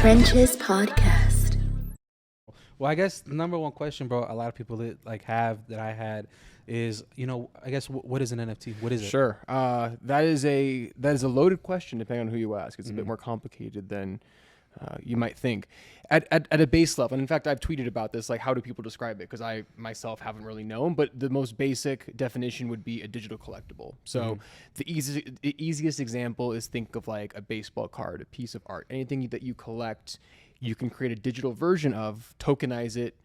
Trenches Podcast. Well, I guess the number one question, bro, a lot of people that I had is, I guess what is an NFT? What is it? Sure. That is a loaded question depending on who you ask. It's a bit more complicated than you might think. At a base level, and in fact, I've tweeted about this, like how do people describe it? Because I myself haven't really known, but the most basic definition would be a digital collectible. So the easiest example is think of like a baseball card, a piece of art, anything that you collect, you can create a digital version of, tokenize it,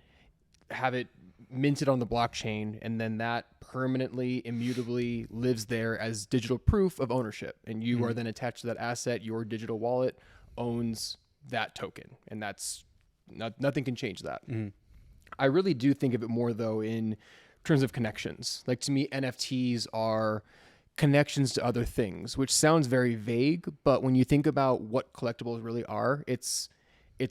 have it minted on the blockchain, and then that permanently, immutably lives there as digital proof of ownership. And you are then attached to that asset. Your digital wallet owns that token, and that's nothing can change that. I really do think of it more though in terms of connections. Like to me, NFTs are connections to other things, which sounds very vague, but when you think about what collectibles really are, it's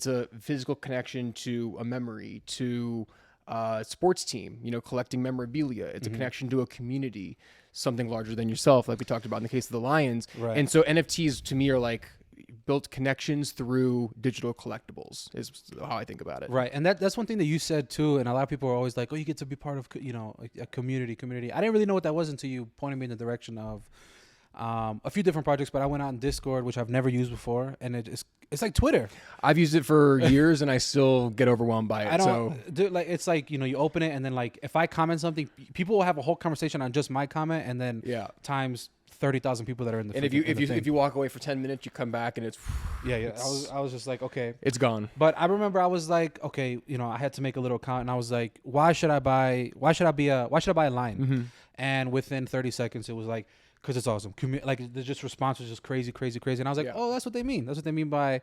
a physical connection to a memory, to a sports team, collecting memorabilia. It's a connection to a community, something larger than yourself, like we talked about in the case of the Lions. Right. And so NFTs to me are like built connections through digital collectibles is how I think about it. Right. And that's one thing that you said too. And a lot of people are always like, oh, you get to be part of, a community. I didn't really know what that was until you pointed me in the direction of a few different projects, but I went out in Discord, which I've never used before. And it's like Twitter. I've used it for years and I still get overwhelmed by it. Dude, like, it's like, you open it and then like, if I comment something, people will have a whole conversation on just my comment. And then times 30,000 people that are in the. And if you walk away for 10 minutes, you come back and it's. I was just like, okay, it's gone. But I remember I was like, okay, I had to make a little account and I was like, why should I buy a line? And within 30 seconds, it was like, because it's awesome. Like the just response was just crazy. And I was like, oh, that's what they mean. That's what they mean by,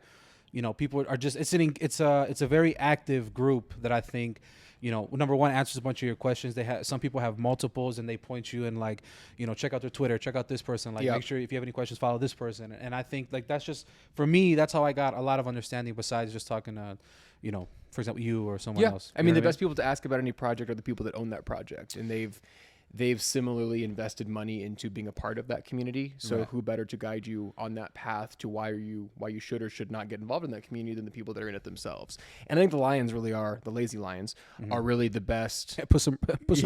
people are just, it's a very active group that I think, number one, answers a bunch of your questions. Some people have multiples and they point you and like, check out their Twitter, check out this person, like make sure if you have any questions, follow this person. And I think like, that's just, for me, that's how I got a lot of understanding besides just talking to, for example, you or someone else. I mean, the best people to ask about any project are the people that own that project, and they've similarly invested money into being a part of that community. So who better to guide you on that path to why you should or should not get involved in that community than the people that are in it themselves. And I think the Lions really are, the lazy Lions are really the best. Put some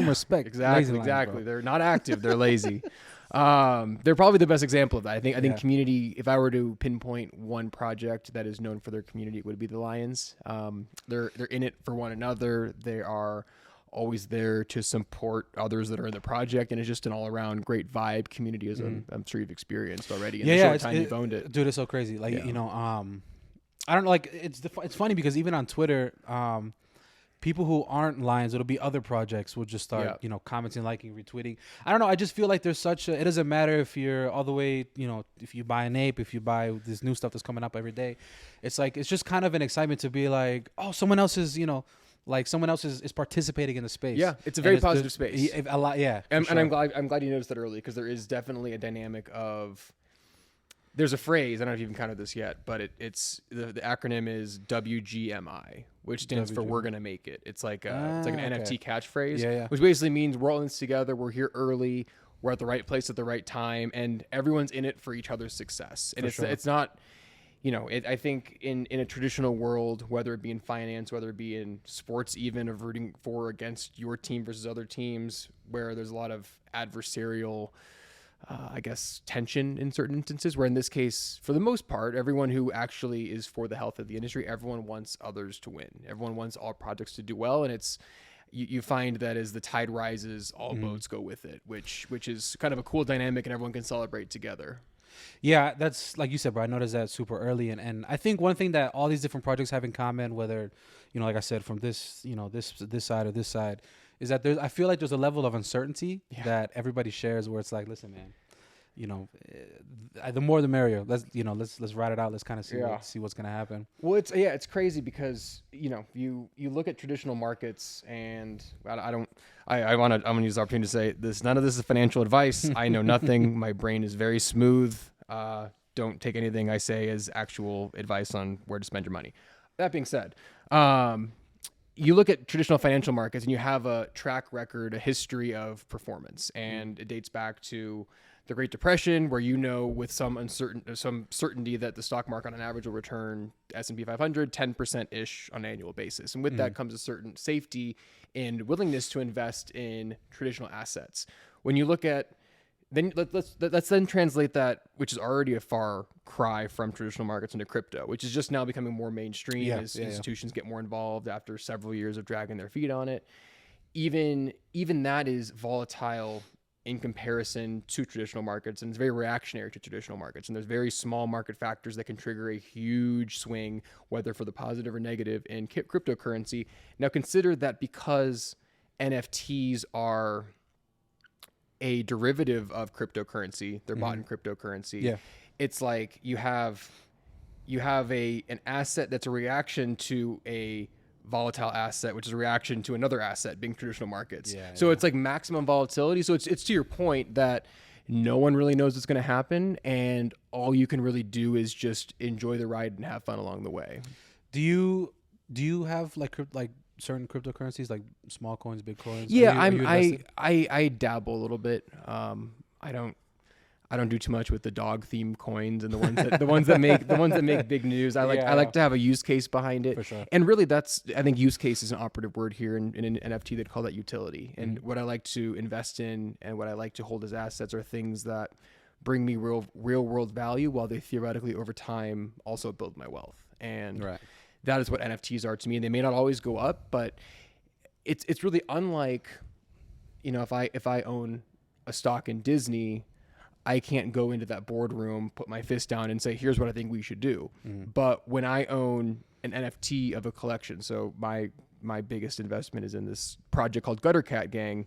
respect. Exactly. Lions, they're not active. They're lazy. They're probably the best example of that. I think community, if I were to pinpoint one project that is known for their community, it would be the Lions. They're in it for one another. They are always there to support others that are in the project, and it's just an all-around great vibe community, as I'm sure you've experienced already in the short time you've owned it. Dude, it's so crazy. Like, I don't know, like it's funny because even on Twitter, people who aren't Lions, it'll be other projects will just start, commenting, liking, retweeting. I don't know. I just feel like there's it doesn't matter if you're all the way, if you buy an ape, if you buy this new stuff that's coming up every day. It's like, it's just kind of an excitement to be like, oh, someone else is, like someone else is participating in the space. Yeah, it's a very positive space. A lot, yeah. And I'm glad you noticed that early, because there is definitely a dynamic of. There's a phrase, I don't know if you've encountered this yet, but it's the acronym is WGMI, which stands for "We're Gonna Make It." It's like an NFT catchphrase, which basically means we're all in this together. We're here early. We're at the right place at the right time, and everyone's in it for each other's success. And it's not. I think in a traditional world, whether it be in finance, whether it be in sports, even of rooting for or against your team versus other teams, where there's a lot of adversarial, tension in certain instances, where in this case, for the most part, everyone who actually is for the health of the industry, everyone wants others to win. Everyone wants all projects to do well. And it's, you find that as the tide rises, all boats go with it, which is kind of a cool dynamic, and everyone can celebrate together. Yeah, that's like you said, bro. I noticed that super early, and I think one thing that all these different projects have in common, whether like I said, from this this side or this side, is that I feel like there's a level of uncertainty that everybody shares, where it's like, listen, man, the more the merrier. Let's ride it out. Let's kind of see what's gonna happen. Well, it's crazy because you look at traditional markets, and I'm gonna use the opportunity to say this. None of this is financial advice. I know nothing. My brain is very smooth. Don't take anything I say as actual advice on where to spend your money. That being said, you look at traditional financial markets and you have a track record, a history of performance, and it dates back to the Great Depression, where with some certainty that the stock market on average will return S&P 500 10% ish on an annual basis, and with that comes a certain safety and willingness to invest in traditional assets. When you look at then let's then translate that, which is already a far cry from traditional markets, into crypto, which is just now becoming more mainstream as institutions get more involved after several years of dragging their feet on it. Even that is volatile in comparison to traditional markets, and it's very reactionary to traditional markets. And there's very small market factors that can trigger a huge swing, whether for the positive or negative, in cryptocurrency. Now consider that because NFTs are a derivative of cryptocurrency, they're bought in cryptocurrency. Yeah. It's like you have an asset that's a reaction to a volatile asset, which is a reaction to another asset, being traditional markets. So it's like maximum volatility. So it's to your point that no one really knows what's going to happen, and all you can really do is just enjoy the ride and have fun along the way. Do you have like certain cryptocurrencies, like small coins, big coins? Yeah, I dabble a little bit. I don't do too much with the dog themed coins and the ones that make big news. I like to have a use case behind it. For sure. And really I think use case is an operative word here in an NFT. They'd call that utility. And what I like to invest in and what I like to hold as assets are things that bring me real world value, while they theoretically over time also build my wealth. And that is what NFTs are to me. And they may not always go up, but it's really unlike, if I own a stock in Disney, I can't go into that boardroom, put my fist down and say, here's what I think we should do. But when I own an NFT of a collection, so my biggest investment is in this project called Gutter Cat Gang.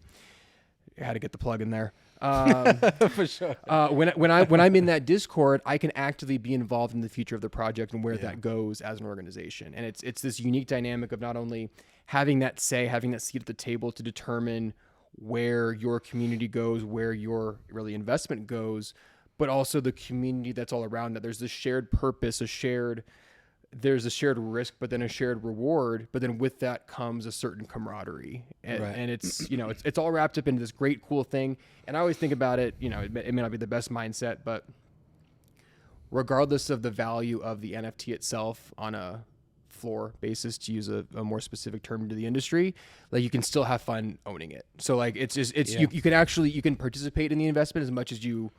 I had to get the plug in there. For sure. When I'm in that Discord, I can actively be involved in the future of the project and where that goes as an organization. And it's this unique dynamic of not only having that seat at the table to determine where your community goes, where your really investment goes, but also the community that's all around that. There's this shared purpose, there's a shared risk, but then a shared reward. But then with that comes a certain camaraderie, and it's all wrapped up into this great, cool thing. And I always think about it, it may not be the best mindset, but regardless of the value of the NFT itself on a floor basis, to use a more specific term to the industry, like you can still have fun owning it. So like you can participate in the investment as much as you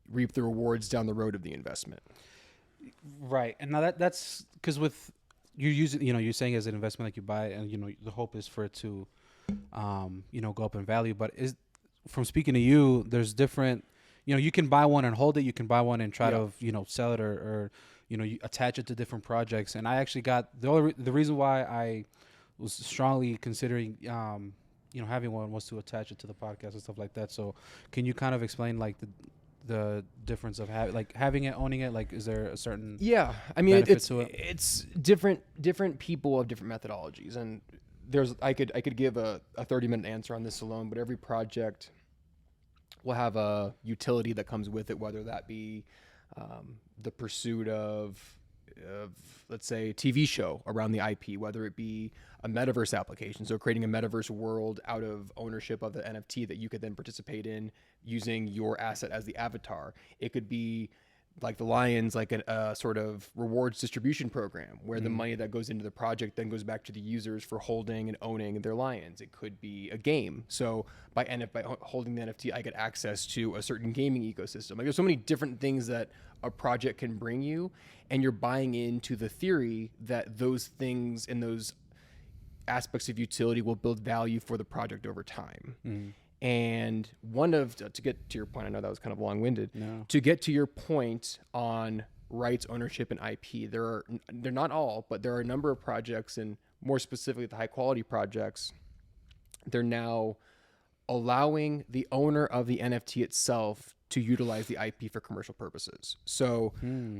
reap the rewards down the road of the investment. Right. And now that's because with you using, you're saying as an investment, like you buy it and the hope is for it to go up in value. But from speaking to you, there's different, you can buy one and hold it, you can buy one and try to sell it or you attach it to different projects. And I actually got the reason why I was strongly considering having one was to attach it to the podcast and stuff like that. So can you kind of explain like the difference of having it, owning it? Like, is there a certain it's different people have different methodologies, and I could give a 30-minute answer on this alone, but every project will have a utility that comes with it, whether that be the pursuit of let's say a TV show around the IP, whether it be a metaverse application, so creating a metaverse world out of ownership of the NFT that you could then participate in using your asset as the avatar. It could be like the Lions, like a sort of rewards distribution program where the money that goes into the project then goes back to the users for holding and owning their Lions. It could be a game. So by holding the NFT, I get access to a certain gaming ecosystem. Like there's so many different things that a project can bring you, and you're buying into the theory that those things and those aspects of utility will build value for the project over time. And to get to your point, I know that was kind of long-winded. No. To get to your point on rights, ownership, and IP, they're not all, but there are a number of projects, and more specifically the high-quality projects, they're now allowing the owner of the NFT itself to utilize the IP for commercial purposes. So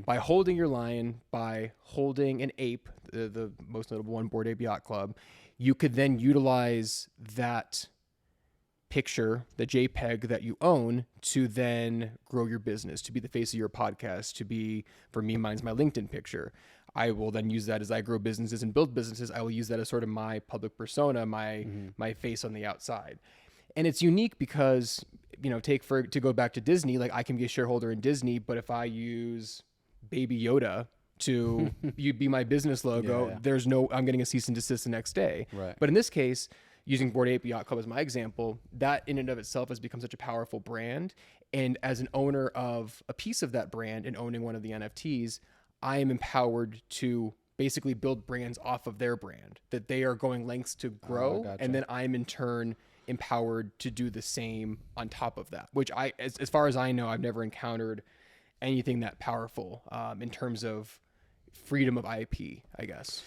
by holding your lion, by holding an ape, the most notable one, Bored Ape Yacht Club, you could then utilize that picture, the JPEG that you own, to then grow your business, to be the face of your podcast, to be, for me, mine's my LinkedIn picture. I will then use that as I grow businesses and build businesses. I will use that as sort of my public persona, my face on the outside. And it's unique because to go back to Disney, like I can be a shareholder in Disney, but if I use Baby Yoda to you be my business logo, I'm getting a cease and desist the next day. Right. But in this case, using Bored Ape Yacht Club as my example, that in and of itself has become such a powerful brand. And as an owner of a piece of that brand and owning one of the NFTs, I am empowered to basically build brands off of their brand that they are going lengths to grow. Gotcha. And then I'm in turn empowered to do the same on top of that, which as far as I know, I've never encountered anything that powerful in terms of freedom of IP, I guess.